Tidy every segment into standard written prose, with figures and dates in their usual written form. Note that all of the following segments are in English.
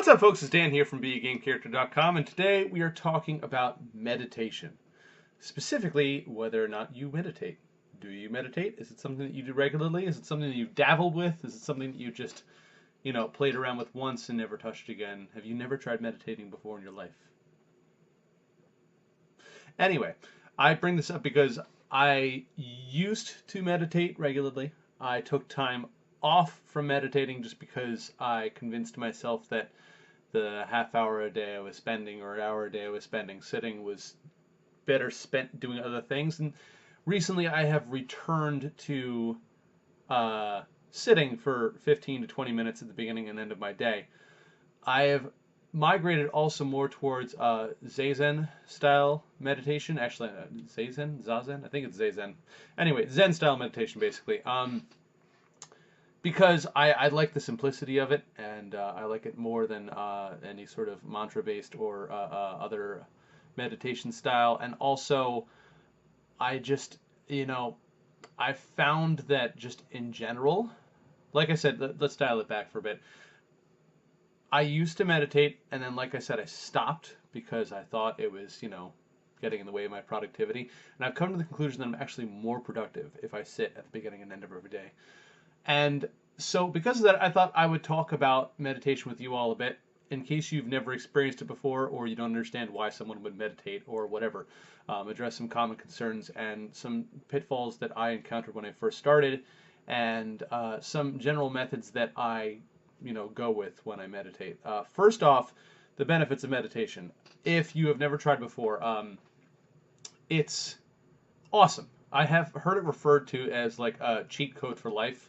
What's up, folks? It's Dan here from BeAGameCharacter.com, and today we are talking about meditation. Specifically, whether or not you meditate. Do you meditate? Is it something that you do regularly? Is it something that you've dabbled with? Is it something that you just, played around with once and never touched again? Have you never tried meditating before in your life? Anyway, I bring this up because I used to meditate regularly. I took time off from meditating just because I convinced myself that the half hour a day I was spending or hour a day I was spending sitting was better spent doing other things. And recently I have returned to sitting for 15 to 20 minutes at the beginning and end of my day. I have migrated also more towards Zazen style meditation. Actually, Zazen? I think it's Zazen. Anyway, Zen style meditation basically. Because I like the simplicity of it, and I like it more than any sort of mantra-based or other meditation style. And also, I just, I found that just in general, like I said, let's dial it back for a bit. I used to meditate, and then, like I said, I stopped because I thought it was, getting in the way of my productivity. And I've come to the conclusion that I'm actually more productive if I sit at the beginning and end of every day. And so because of that, I thought I would talk about meditation with you all a bit in case you've never experienced it before or you don't understand why someone would meditate or whatever. Address some common concerns and some pitfalls that I encountered when I first started, and some general methods that I go with when I meditate. First off, the benefits of meditation. If you have never tried before, it's awesome. I have heard it referred to as like a cheat code for life.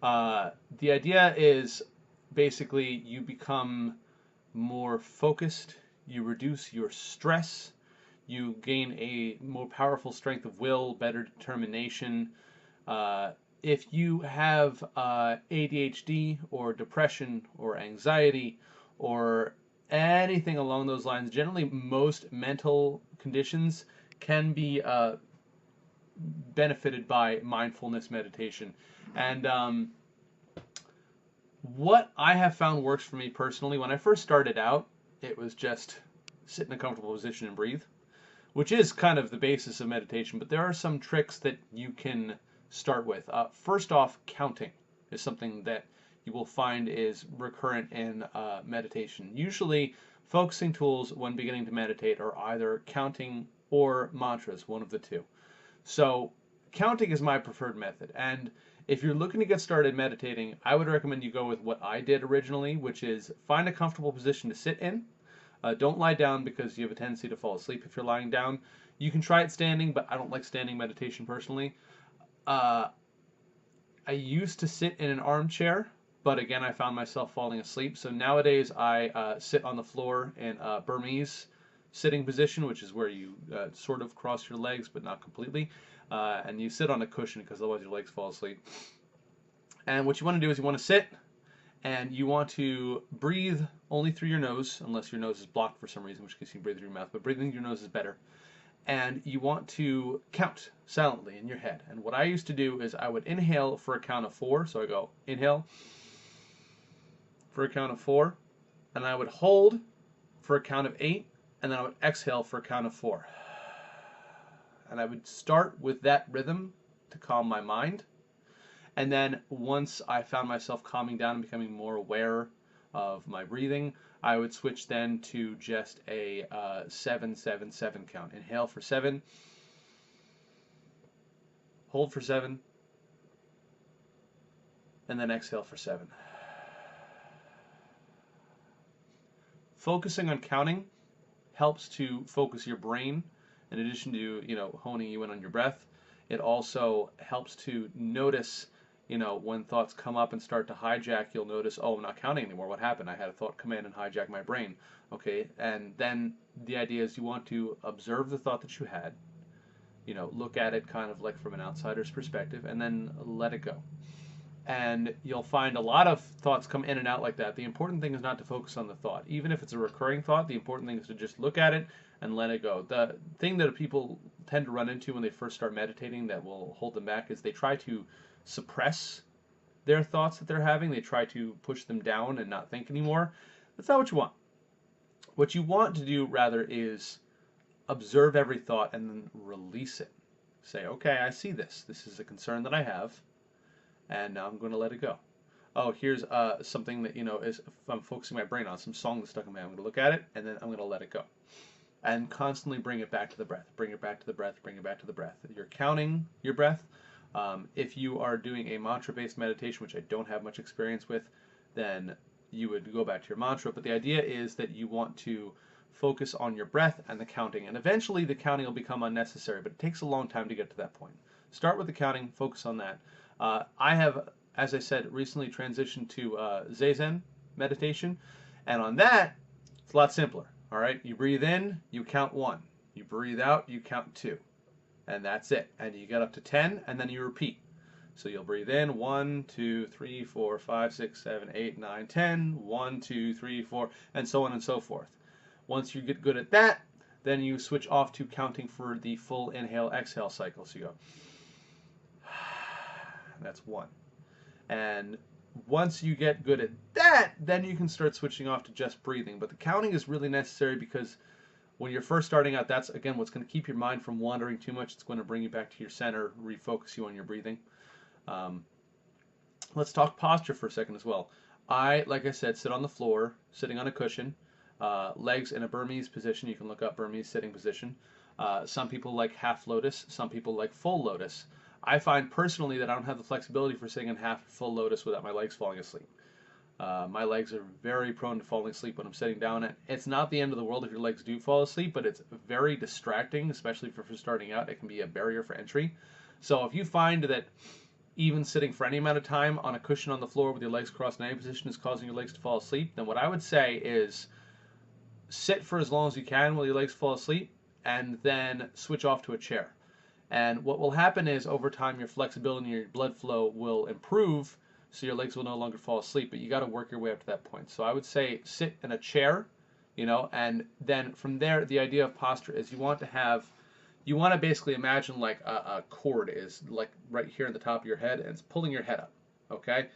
The idea is basically you become more focused, you reduce your stress, you gain a more powerful strength of will, better determination. If you have ADHD or depression or anxiety or anything along those lines, generally most mental conditions can be benefited by mindfulness meditation. And what I have found works for me personally, when I first started out, it was just sit in a comfortable position and breathe, which is kind of the basis of meditation, but there are some tricks that you can start with. First off, counting is something that you will find is recurrent in meditation. Usually, focusing tools when beginning to meditate are either counting or mantras, one of the two. So counting is my preferred method, and if you're looking to get started meditating, I would recommend you go with what I did originally, which is find a comfortable position to sit in. Don't lie down because you have a tendency to fall asleep if you're lying down. You can try it standing, but I don't like standing meditation personally. I used to sit in an armchair, but again, I found myself falling asleep. So nowadays, I sit on the floor in Burmese sitting position, which is where you sort of cross your legs, but not completely. And you sit on a cushion because otherwise your legs fall asleep. And what you want to do is you want to sit and you want to breathe only through your nose, unless your nose is blocked for some reason, in which case you can breathe through your mouth, but breathing through your nose is better. And you want to count silently in your head. And what I used to do is I would inhale for a count of 4. So I go inhale for a count of 4, and I would hold for a count of 8, and then I would exhale for a count of 4. And I would start with that rhythm to calm my mind. And then once I found myself calming down and becoming more aware of my breathing, I would switch then to just a 7-7-7 count. Inhale for 7, hold for 7, and then exhale for 7. Focusing on counting helps to focus your brain. In addition to, honing you in on your breath, it also helps to notice, when thoughts come up and start to hijack, you'll notice, oh, I'm not counting anymore. What happened? I had a thought come in and hijack my brain. Okay, and then the idea is you want to observe the thought that you had, look at it kind of like from an outsider's perspective, and then let it go. And you'll find a lot of thoughts come in and out like that. The important thing is not to focus on the thought. Even if it's a recurring thought, the important thing is to just look at it and let it go. The thing that people tend to run into when they first start meditating that will hold them back is they try to suppress their thoughts that they're having. They try to push them down and not think anymore. That's not what you want. What you want to do rather is observe every thought and then release it. Say, okay, I see this. This is a concern that I have, and now I'm going to let it go. Oh, here's something that, is if I'm focusing my brain on, some song that's stuck in my head. I'm going to look at it, and then I'm going to let it go. And constantly bring it back to the breath. Bring it back to the breath. Bring it back to the breath. You're counting your breath. If you are doing a mantra-based meditation, which I don't have much experience with, then you would go back to your mantra. But the idea is that you want to focus on your breath and the counting. And eventually the counting will become unnecessary, but it takes a long time to get to that point. Start with the counting, focus on that. I have, as I said, recently transitioned to Zazen meditation. And on that, it's a lot simpler. All right, you breathe in, you count 1. You breathe out, you count 2. And that's it. And you get up to 10, and then you repeat. So you'll breathe in 1, 2, 3, 4, 5, 6, 7, 8, 9, 10, 1, 2, 3, 4, and so on and so forth. Once you get good at that, then you switch off to counting for the full inhale-exhale cycle. So you go, that's 1. And once you get good at that, then you can start switching off to just breathing. But the counting is really necessary because when you're first starting out, that's, again, what's going to keep your mind from wandering too much. It's going to bring you back to your center, refocus you on your breathing. Let's talk posture for a second as well. Like I said, sit on the floor, sitting on a cushion. Legs in a Burmese position. You can look up Burmese sitting position. Some people like half lotus. Some people like full lotus. I find personally that I don't have the flexibility for sitting in half full lotus without my legs falling asleep. My legs are very prone to falling asleep when I'm sitting down. It's not the end of the world if your legs do fall asleep, but it's very distracting, especially for starting out. It can be a barrier for entry. So if you find that even sitting for any amount of time on a cushion on the floor with your legs crossed in any position is causing your legs to fall asleep, then what I would say is sit for as long as you can while your legs fall asleep, and then switch off to a chair. And what will happen is over time your flexibility and your blood flow will improve, so your legs will no longer fall asleep, but you got to work your way up to that point. So I would say sit in a chair, and then from there the idea of posture is you want to basically imagine like a cord is like right here at the top of your head and it's pulling your head up, okay?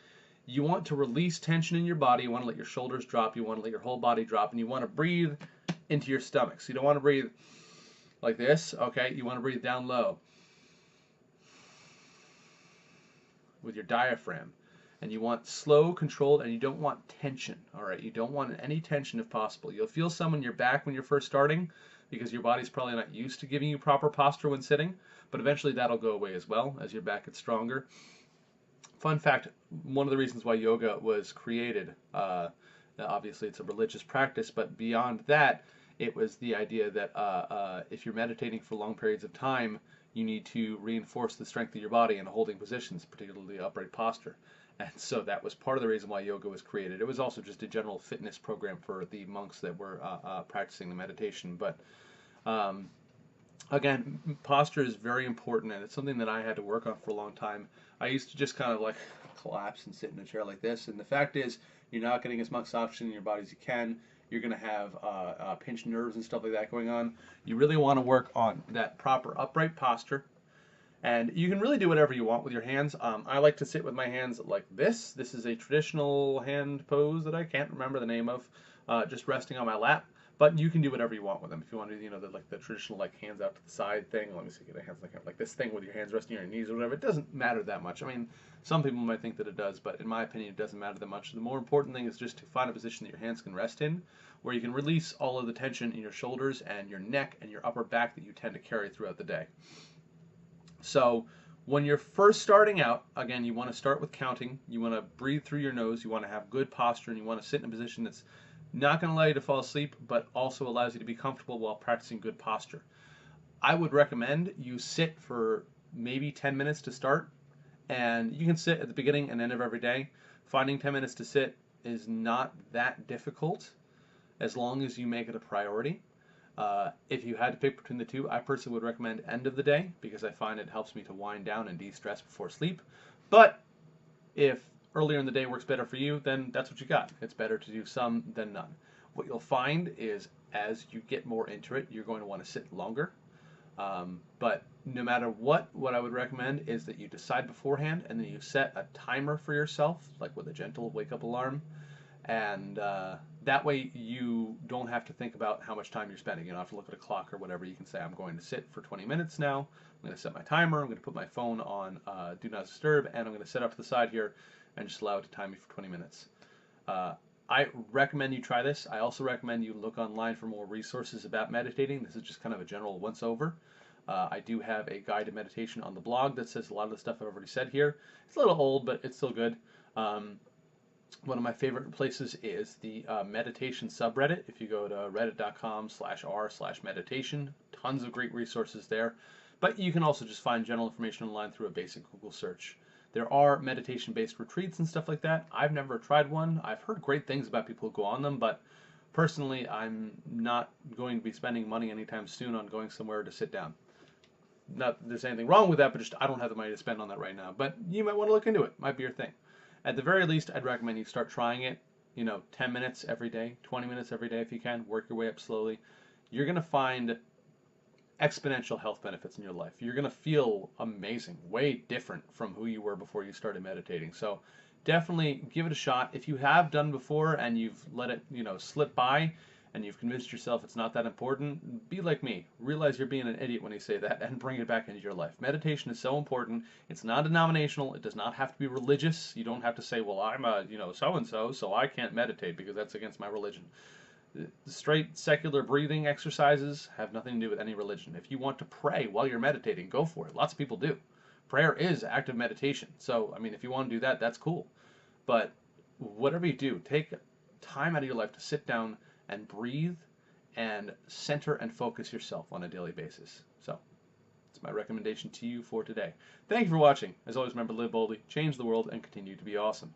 You want to release tension in your body. You want to let your shoulders drop. You want to let your whole body drop. And you want to breathe into your stomach. So you don't want to breathe like this, okay? You want to breathe down low with your diaphragm. And you want slow, controlled, and you don't want tension, all right? You don't want any tension if possible. You'll feel some in your back when you're first starting because your body's probably not used to giving you proper posture when sitting, but eventually that'll go away as well as your back gets stronger. Fun fact, one of the reasons why yoga was created, obviously it's a religious practice, but beyond that, it was the idea that if you're meditating for long periods of time, you need to reinforce the strength of your body in holding positions, particularly upright posture. And so that was part of the reason why yoga was created. It was also just a general fitness program for the monks that were practicing the meditation. But again, posture is very important, and it's something that I had to work on for a long time. I used to just kind of like collapse and sit in a chair like this, and the fact is you're not getting as much oxygen in your body as you can. You're going to have pinched nerves and stuff like that going on. You really want to work on that proper upright posture, and you can really do whatever you want with your hands. I like to sit with my hands like this. This is a traditional hand pose that I can't remember the name of, just resting on my lap. But you can do whatever you want with them. If you want to do, the traditional hands out to the side thing. Let me see, get the hands like this thing with your hands resting on your knees or whatever. It doesn't matter that much. I mean, some people might think that it does, but in my opinion, it doesn't matter that much. The more important thing is just to find a position that your hands can rest in, where you can release all of the tension in your shoulders and your neck and your upper back that you tend to carry throughout the day. So when you're first starting out, again, you want to start with counting. You want to breathe through your nose. You want to have good posture, and you want to sit in a position that's not going to allow you to fall asleep, but also allows you to be comfortable while practicing good posture. I would recommend you sit for maybe 10 minutes to start, and you can sit at the beginning and end of every day. Finding 10 minutes to sit is not that difficult as long as you make it a priority. If you had to pick between the two, I personally would recommend end of the day because I find it helps me to wind down and de-stress before sleep. But if earlier in the day works better for you, then that's what you got. It's better to do some than none. What you'll find is as you get more into it, you're going to want to sit longer. But no matter what I would recommend is that you decide beforehand and then you set a timer for yourself, like with a gentle wake-up alarm. And That way you don't have to think about how much time you're spending. You don't have to look at a clock or whatever. You can say, I'm going to sit for 20 minutes now. I'm going to set my timer. I'm going to put my phone on Do Not Disturb, and I'm going to set up to the side here and just allow it to time me for 20 minutes. I recommend you try this. I also recommend you look online for more resources about meditating. This is just kind of a general once-over. I do have a guided meditation on the blog that says a lot of the stuff I've already said here. It's a little old, but it's still good. One of my favorite places is the meditation subreddit. If you go to reddit.com/r/meditation, tons of great resources there. But you can also just find general information online through a basic Google search. There are meditation-based retreats and stuff like that. I've never tried one. I've heard great things about people who go on them, but personally, I'm not going to be spending money anytime soon on going somewhere to sit down. Not that there's anything wrong with that, but just I don't have the money to spend on that right now. But you might want to look into it. Might be your thing. At the very least, I'd recommend you start trying it. 10 minutes every day, 20 minutes every day if you can. Work your way up slowly. You're going to find exponential health benefits in your life. You're going to feel amazing, way different from who you were before you started meditating. So definitely give it a shot. If you have done before and you've let it, slip by and you've convinced yourself it's not that important, be like me. Realize you're being an idiot when you say that and bring it back into your life. Meditation is so important. It's non-denominational. It does not have to be religious. You don't have to say, well, I'm a, so-and-so, so I can't meditate because that's against my religion. The straight secular breathing exercises have nothing to do with any religion. If you want to pray while you're meditating, go for it. Lots of people do. Prayer is active meditation. So, if you want to do that, that's cool. But whatever you do, take time out of your life to sit down and breathe and center and focus yourself on a daily basis. So, it's my recommendation to you for today. Thank you for watching. As always, remember, live boldly, change the world, and continue to be awesome.